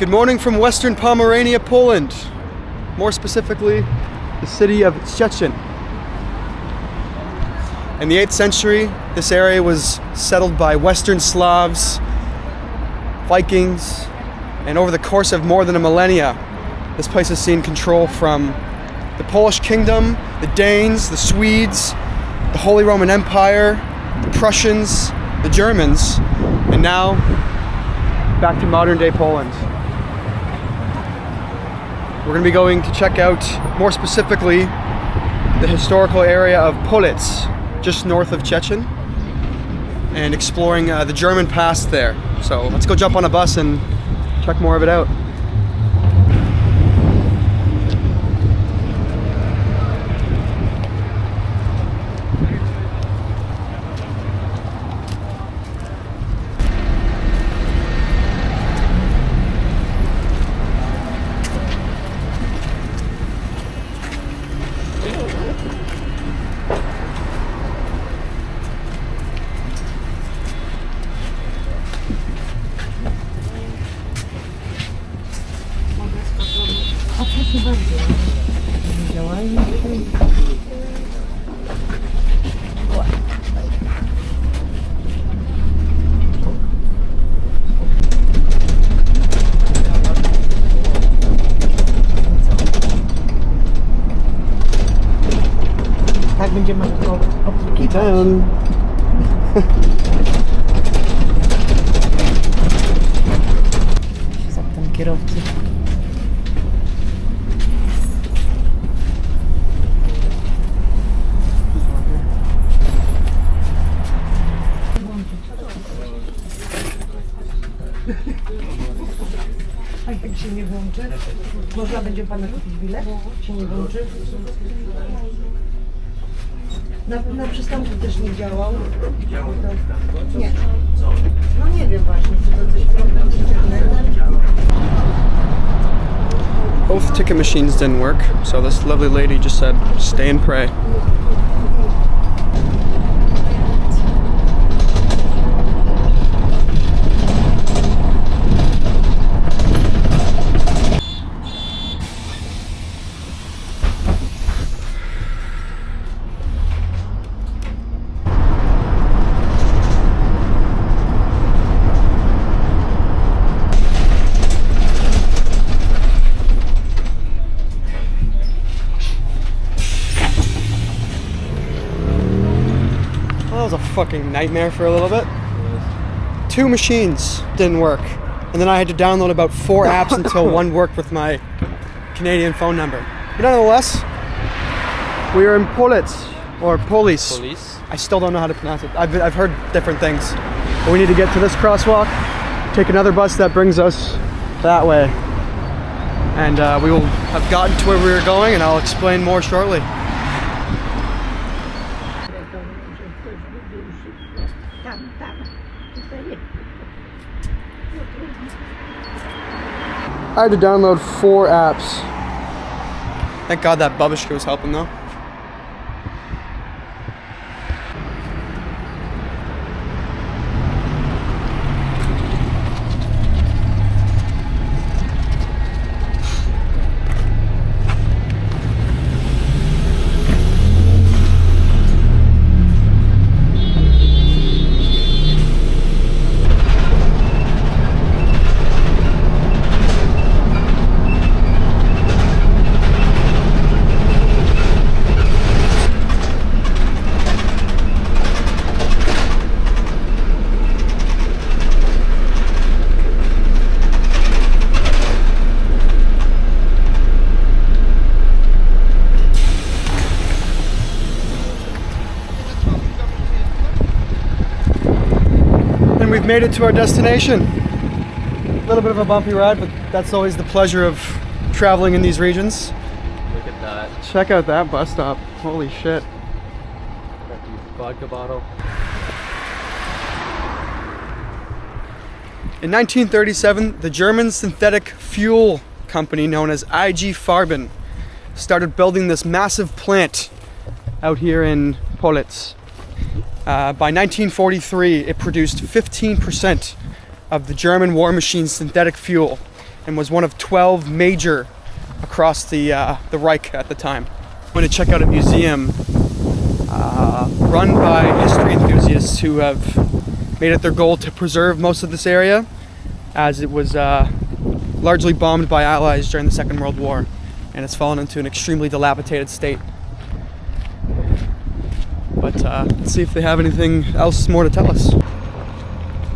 Good morning from Western Pomerania, Poland. More specifically, the city of Szczecin. In the 8th century, this area was settled by Western Slavs, Vikings, and over the course of more than a millennia, this place has seen control from the Polish kingdom, the Danes, the Swedes, the Holy Roman Empire, the Prussians, the Germans, and now back to modern day Poland. We're going to be going to check out, more specifically, the historical area of Police, just north of Szczecin, and exploring the German past there. So let's go jump on a bus and check more of it out. Tak będziemy tylko obsługiwać. Zapytam kierowcy. A jak się nie włączy? Można będzie pana kupić bilet? Się nie włączy? Na przystanku też nie działał. Nie. No nie wiem właśnie, czy to coś problem z internetem. Both ticket machines didn't work, so this lovely lady just said, stay and pray. That was a fucking nightmare for a little bit. 2 machines didn't work, and then I had to download about 4 apps until one worked with my Canadian phone number. But nonetheless, we are in Police, or Police. Police? I still don't know how to pronounce it. I've heard different things. But we need to get to this crosswalk, take another bus that brings us that way. And we will have gotten to where we were going, and I'll explain more shortly. I had to download 4 apps. Thank God that babushka was helping though. We've made it to our destination. A little bit of a bumpy ride, but that's always the pleasure of traveling in these regions. Look at that. Check out that bus stop. Holy shit. Got the vodka bottle. In 1937, the German synthetic fuel company known as IG Farben started building this massive plant out here in Police. By 1943, it produced 15% of the German war machine's synthetic fuel, and was one of 12 major across the Reich at the time. I'm going to check out a museum run by history enthusiasts who have made it their goal to preserve most of this area, as it was largely bombed by Allies during the Second World War, and it's fallen into an extremely dilapidated state. But let's see if they have anything else more to tell us.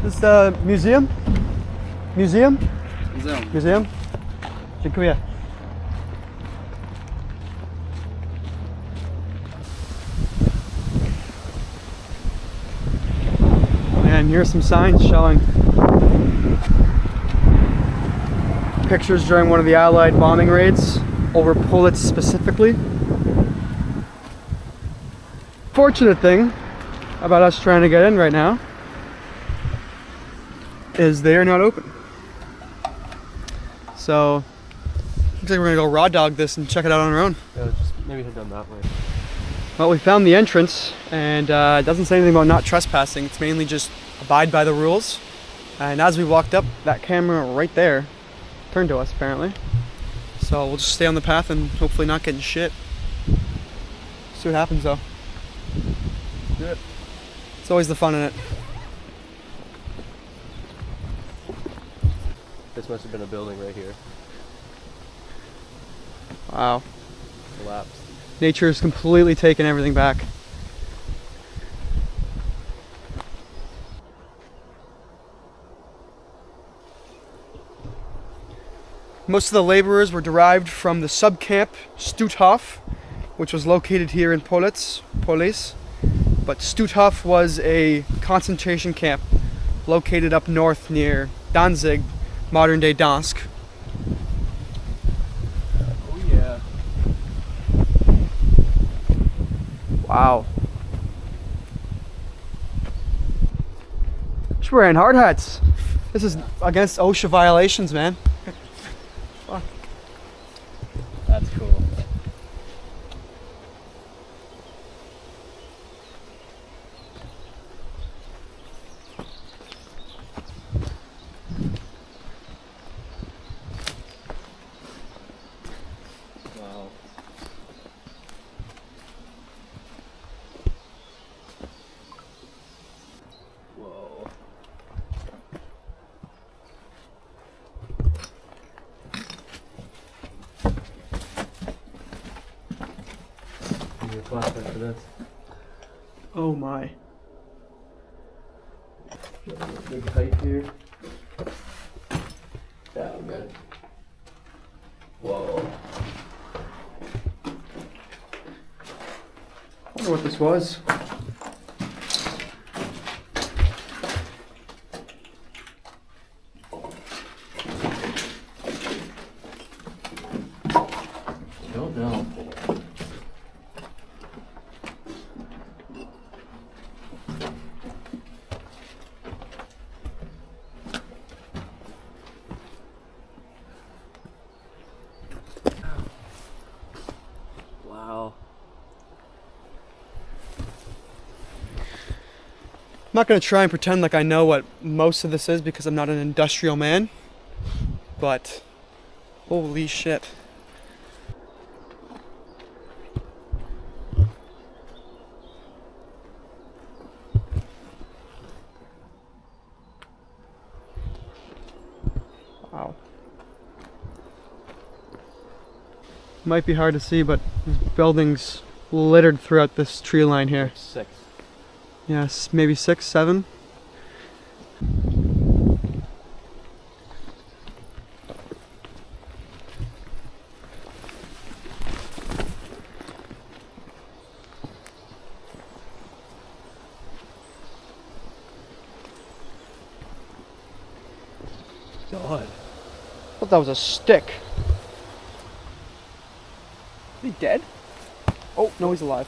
This is the museum? Museum? Museum? Dziękuję. And here's some signs showing pictures during one of the Allied bombing raids over Politz specifically. Fortunate thing about us trying to get in right now is they are not open. So looks like we're gonna go raw dog this and check it out on our own. Yeah, just maybe head down that way. Well, we found the entrance, and it doesn't say anything about not trespassing. It's mainly just abide by the rules. And as we walked up, that camera right there turned to us apparently. So we'll just stay on the path and hopefully not get in shit. See what happens though. Do it. It's always the fun in it. This must have been a building right here. Wow. Collapsed. Nature has completely taken everything back. Most of the laborers were derived from the subcamp Stutthof, which was located here in Police. But Stutthof was a concentration camp located up north near Danzig, modern day Dansk. Oh yeah. Wow. Just wearing hard hats. This is against OSHA violations, man. Fuck. That's cool. Wow. Whoa. Give me a flashlight for this. Oh my. Big height here. Yeah, I'm good. Whoa. I wonder what this was. Don't know. Wow. I'm not going to try and pretend like I know what most of this is because I'm not an industrial man, but holy shit. Wow. Might be hard to see, but there's buildings littered throughout this tree line here. 6. Yes, maybe 6, 7. God. I thought that was a stick. Is he dead? Oh, no, he's alive.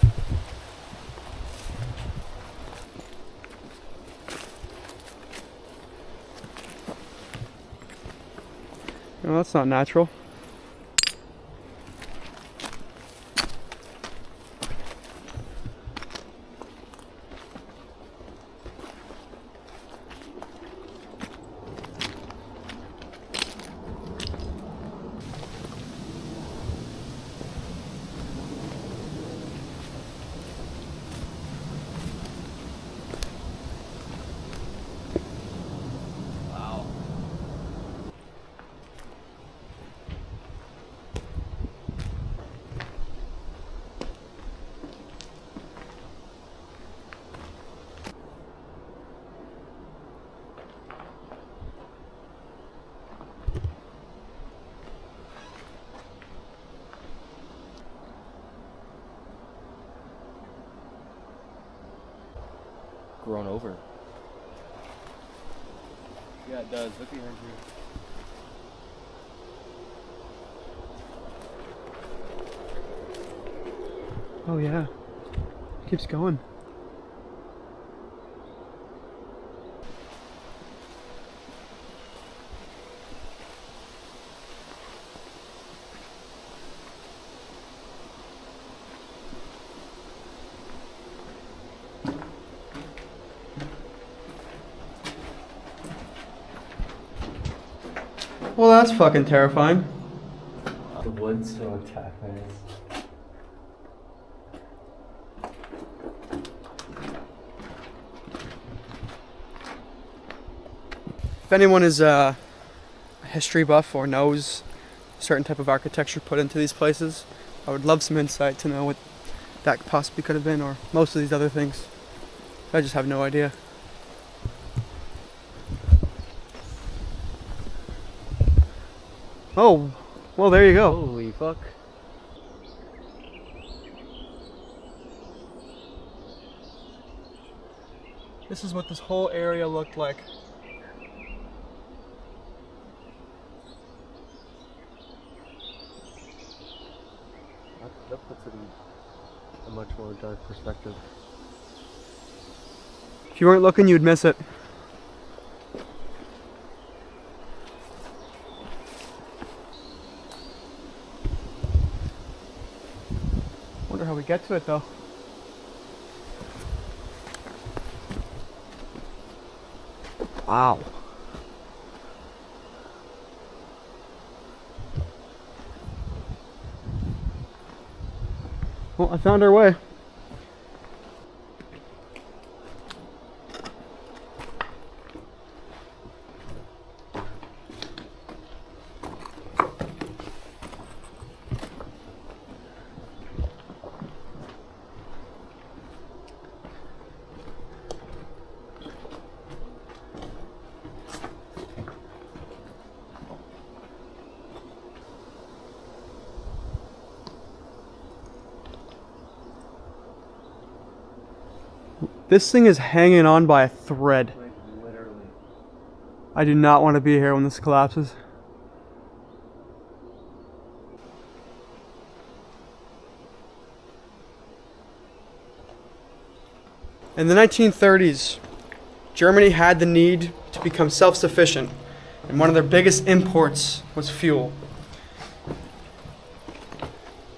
No, that's not natural. grown over. Yeah, it does. Look behind you. Oh yeah, keeps going. Well, that's fucking terrifying. The wood's so attack nice. If anyone is a history buff or knows a certain type of architecture put into these places, I would love some insight to know what that possibly could have been, or most of these other things. I just have no idea. Oh, well, there you go. Holy fuck. This is what this whole area looked like. That puts it in a much more dark perspective. If you weren't looking, you'd miss it. Wonder how we get to it though. Wow. Well, I found our way. This thing is hanging on by a thread. Like, literally. I do not want to be here when this collapses. In the 1930s, Germany had the need to become self-sufficient, and one of their biggest imports was fuel.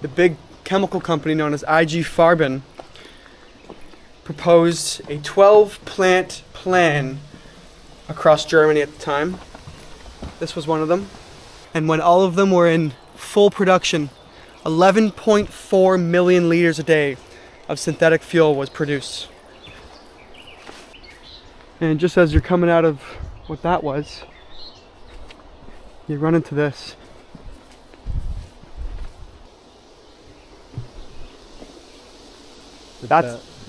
The big chemical company known as IG Farben proposed a 12-plant plan across Germany at the time. This was one of them. And when all of them were in full production, 11.4 million liters a day of synthetic fuel was produced. And just as you're coming out of what that was, you run into this.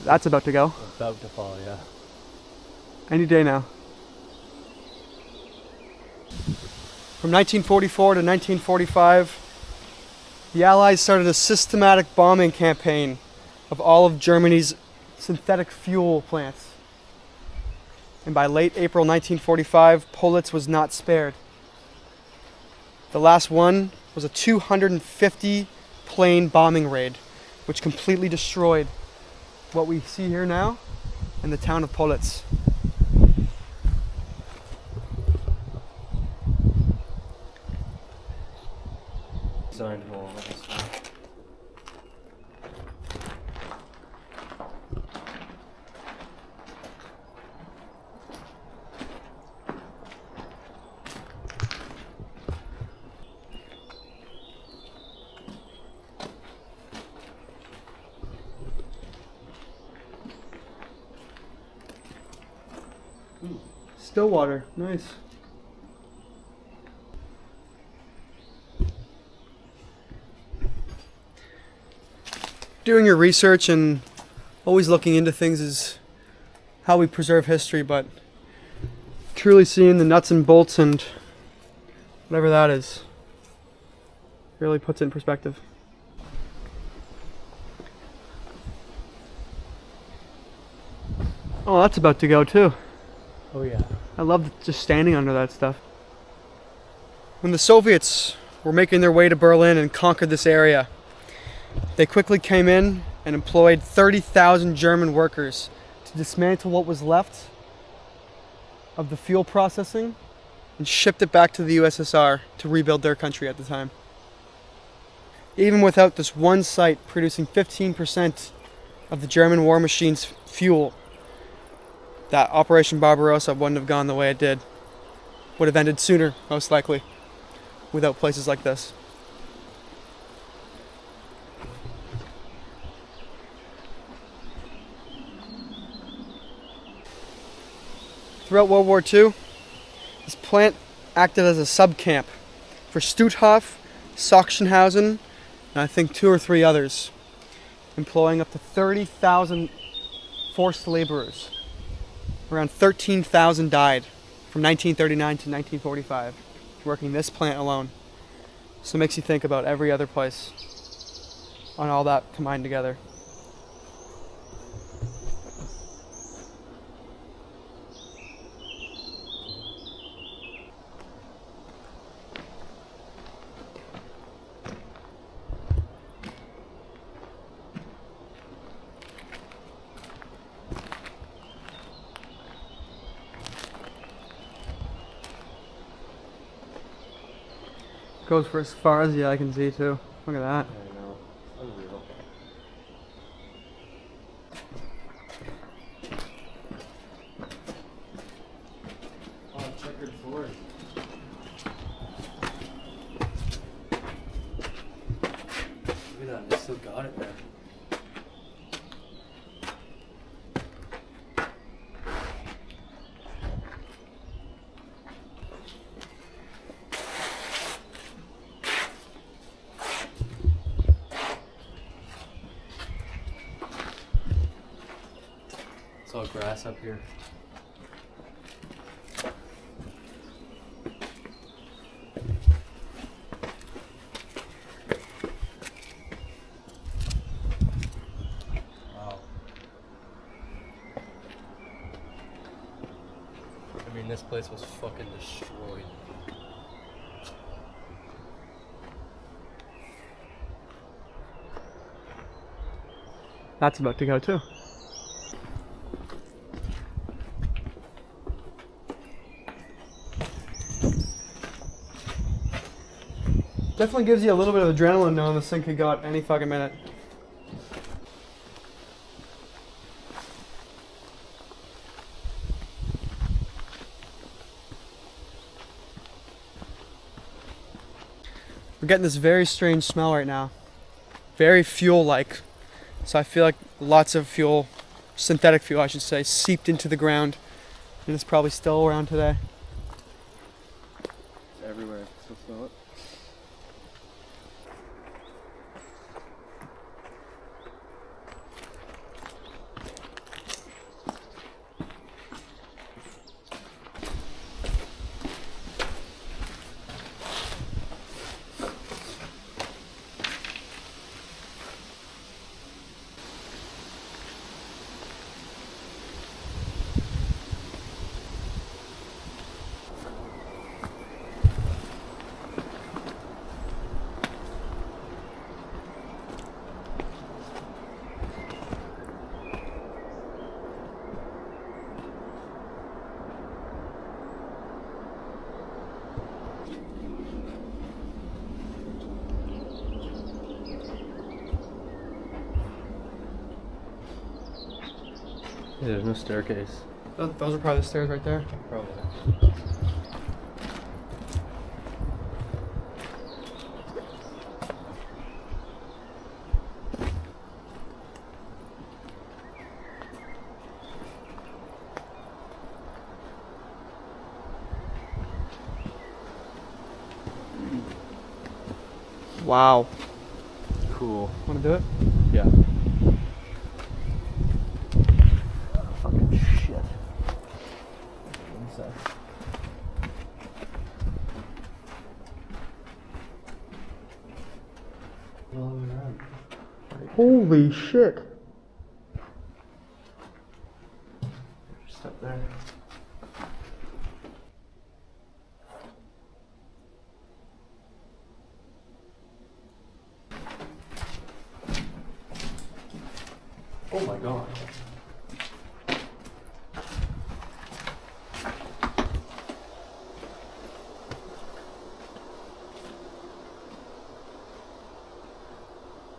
That's about to go. About to fall, yeah. Any day now. From 1944 to 1945, the Allies started a systematic bombing campaign of all of Germany's synthetic fuel plants. And by late April 1945, Politz was not spared. The last one was a 250 plane bombing raid, which completely destroyed what we see here now in the town of Politz. Designed hole. Still water, nice. Doing your research and always looking into things is how we preserve history, but truly seeing the nuts and bolts and whatever that is really puts it in perspective. Oh, that's about to go too. Oh yeah. I love just standing under that stuff. When the Soviets were making their way to Berlin and conquered this area, they quickly came in and employed 30,000 German workers to dismantle what was left of the fuel processing and shipped it back to the USSR to rebuild their country at the time. Even without this one site producing 15% of the German war machine's fuel, that Operation Barbarossa wouldn't have gone the way it did. Would have ended sooner, most likely, without places like this. Throughout World War II, this plant acted as a sub-camp for Stutthof, Sachsenhausen, and I think 2 or 3 others, employing up to 30,000 forced laborers. Around 13,000 died from 1939 to 1945, working this plant alone. So it makes you think about every other place on all that combined together. Goes for as far as the eye can see too. Look at that. I know. Unreal. Oh, checkered floor. Look at that, they still got it there. It's all grass up here. Wow. I mean, this place was fucking destroyed. That's about to go too. Definitely gives you a little bit of adrenaline knowing this thing could go out any fucking minute. We're getting this very strange smell right now. Very fuel-like. So I feel like lots of fuel, synthetic fuel I should say, seeped into the ground. And it's probably still around today. It's everywhere. Still smell it. Yeah, there's no staircase. Those are probably the stairs right there. Probably. Wow. Cool. Wanna do it? Yeah. Fucking shit. One sec. Holy shit. Oh my god.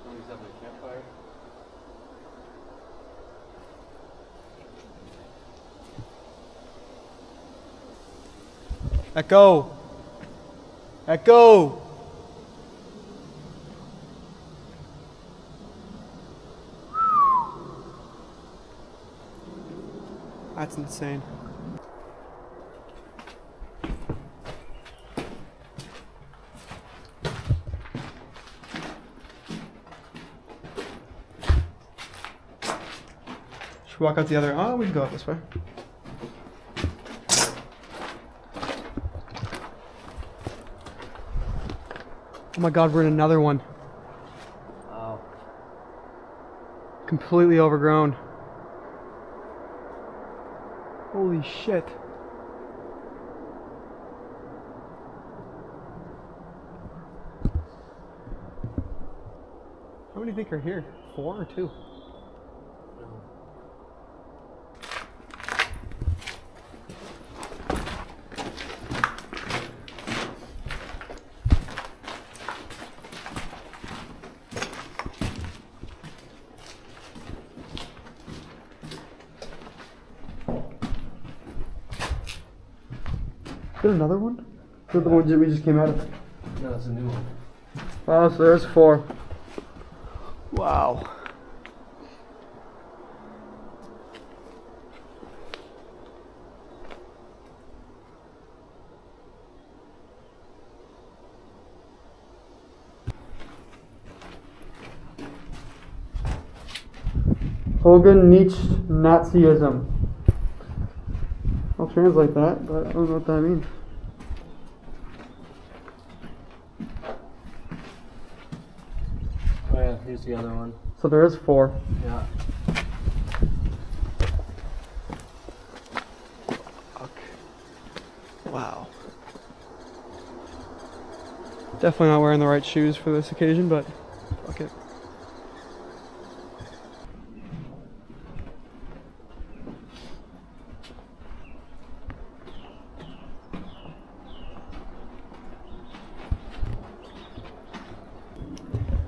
Somebody's having a campfire. Echo! Echo! That's insane. Should we walk out the other? Oh, we can go out this way. Oh my god, we're in another one. Wow. Completely overgrown. Holy shit. How many think are here? 4 or 2? Is there another one? Is that the one that we just came out of? No, it's a new one. Oh, so there's 4. Wow. Hogan Nietzsche Nazism. I'll translate that, but I don't know what that means. Oh yeah, here's the other one. So there is 4. Yeah. Fuck. Wow. Definitely not wearing the right shoes for this occasion, but fuck it.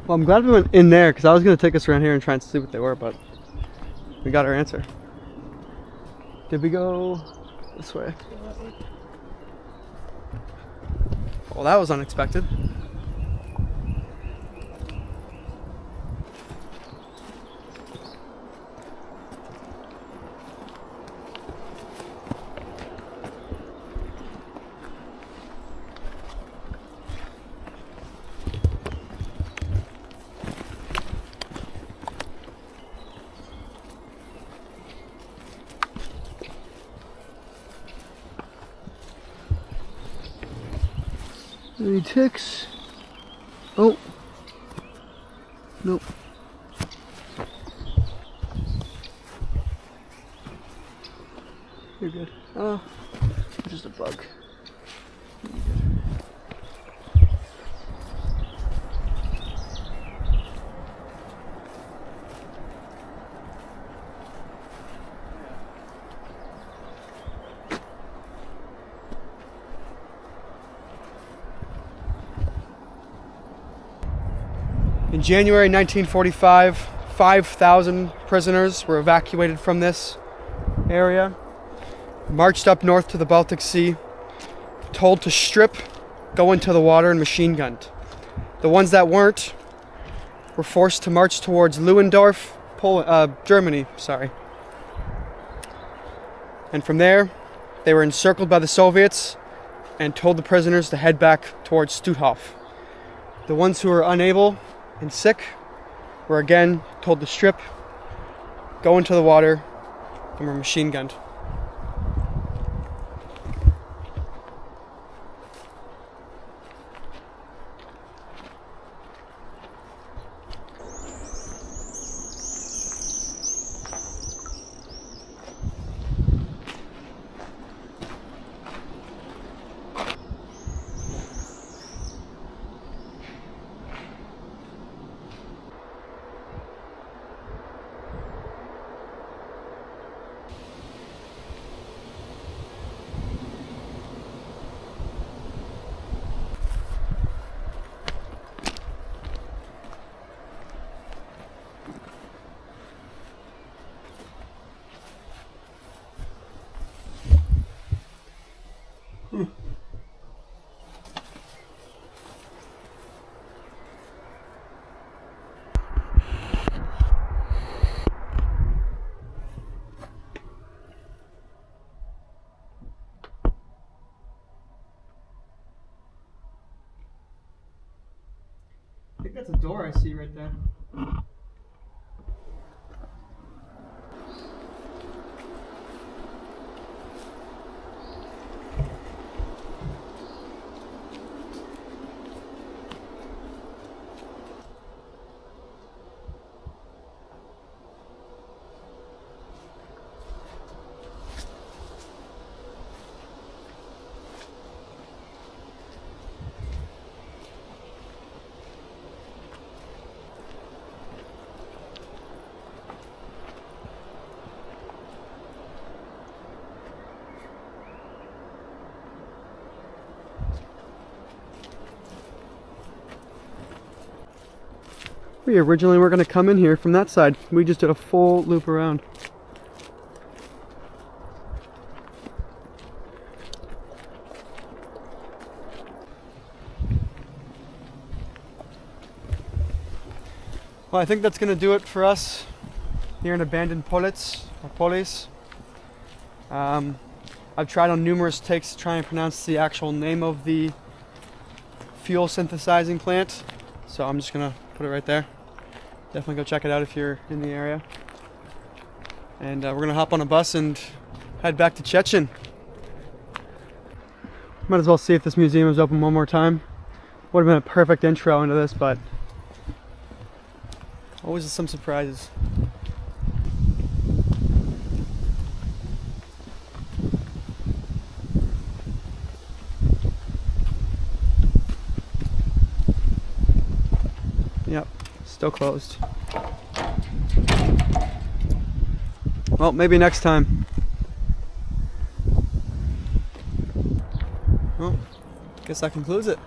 Well, I'm glad we went in there because I was going to take us around here and try and see what they were, but we got our answer. Did we go this way? Well, that was unexpected. Any ticks? Oh. Nope. You're good. Oh, just a bug. In January 1945, 5,000 prisoners were evacuated from this area, marched up north to the Baltic Sea, told to strip, go into the water, and machine gunned. The ones that weren't were forced to march towards Lewendorf, Germany. And from there, they were encircled by the Soviets and told the prisoners to head back towards Stutthof. The ones who were unable and sick were again told to strip, go into the water, and were machine gunned. think that's a door I see right there. We originally were going to come in here from that side. We just did a full loop around. Well, I think that's going to do it for us here in abandoned Police or Polis. I've tried on numerous takes to try and pronounce the actual name of the fuel synthesizing plant, so I'm just going to put it right there. Definitely go check it out if you're in the area. And we're gonna hop on a bus and head back to Chechen. Might as well see if this museum is open one more time. Would have been a perfect intro into this, but always some surprises. Yep. Still closed. Well, maybe next time. Well, guess that concludes it.